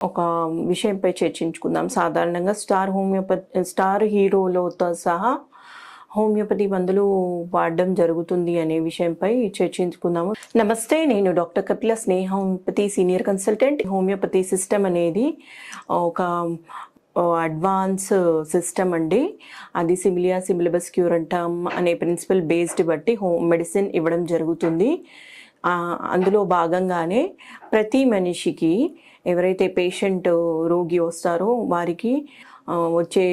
ఒక విషయంపై చర్చించుకుందాం. సాధారణంగా స్టార్ హీరోలతో సహా హోమియోపతి మందులు వాడడం జరుగుతుంది అనే విషయంపై చర్చించుకుందాము. నమస్తే, నేను doctor Kapila Sneha homoeopathy senior consultant. Homoeopathy system అనేది ఒక అడ్వాన్స్ సిస్టమ్ అండి. అది సిమిలిబస్ క్యూర్ అంటాం అనే ప్రిన్సిపల్ బేస్డ్ బట్టి మెడిసిన్ ఇవ్వడం జరుగుతుంది. అందులో భాగంగానే ప్రతి మనిషికి ఎవరైతే పేషెంట్ రోగి వస్తారో వారికి వచ్చే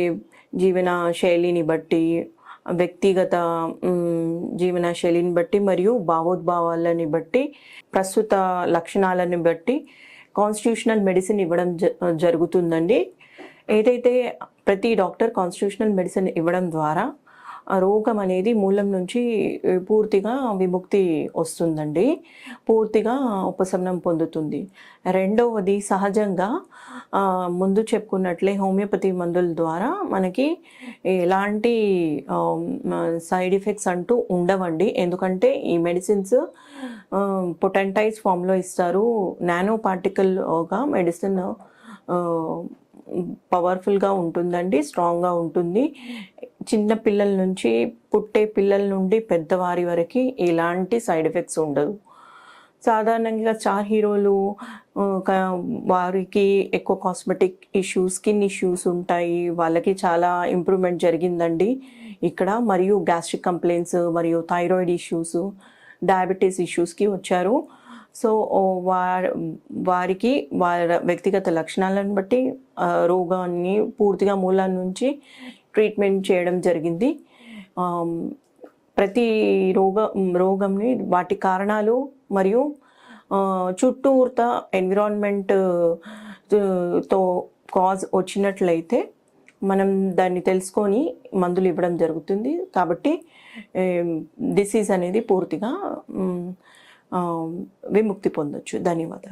జీవన శైలిని బట్టి, వ్యక్తిగత జీవన శైలిని బట్టి మరియు భావోద్భావాలని బట్టి, ప్రస్తుత లక్షణాలను బట్టి కాన్స్టిట్యూషనల్ మెడిసిన్ ఇవ్వడం జరుగుతుందండి. ఏదైతే ప్రతి డాక్టర్ కాన్స్టిట్యూషనల్ మెడిసిన్ ఇవ్వడం ద్వారా రోగం అనేది మూలం నుంచి పూర్తిగా విముక్తి వస్తుందండి, పూర్తిగా ఉపశమనం పొందుతుంది. రెండవది, సహజంగా ముందు చెప్పుకున్నట్లే హోమియోపతి మందుల ద్వారా మనకి ఎలాంటి సైడ్ ఎఫెక్ట్స్ అంటూ ఉండవండి. ఎందుకంటే ఈ మెడిసిన్స్ పొటెంటైజ్ ఫామ్లో ఇస్తారు. నానో పార్టికల్గా మెడిసిన్ పవర్ఫుల్గా ఉంటుందండి, స్ట్రాంగ్గా ఉంటుంది. చిన్న పిల్లల నుంచి, పుట్టే పిల్లల నుండి పెద్దవారి వరకు ఎలాంటి సైడ్ ఎఫెక్ట్స్ ఉండవు. సాధారణంగా స్టార్ హీరోలు వారికి ఎక్కువ కాస్మెటిక్ ఇష్యూస్, స్కిన్ ఇష్యూస్ ఉంటాయి. వాళ్ళకి చాలా ఇంప్రూవ్మెంట్ జరిగిందండి ఇక్కడ. మరియు గ్యాస్ట్రిక్ కంప్లైంట్స్ మరియు థైరాయిడ్ ఇష్యూస్, డయాబెటీస్ ఇష్యూస్కి వచ్చారు. సో వారికి వారి వ్యక్తిగత లక్షణాలను బట్టి రోగాన్ని పూర్తిగా మూలం నుంచి ట్రీట్మెంట్ చేయడం జరిగింది. ప్రతి రోగంని వాటి కారణాలు మరియు చుట్టూర్త ఎన్విరాన్మెంట్ తో కాజ్ వచ్చినట్లయితే మనం దాన్ని తెలుసుకొని మందులు ఇవ్వడం జరుగుతుంది. కాబట్టి డిసీజ్ అనేది పూర్తిగా విముక్తి పొందొచ్చు. ధన్యవాదాలు.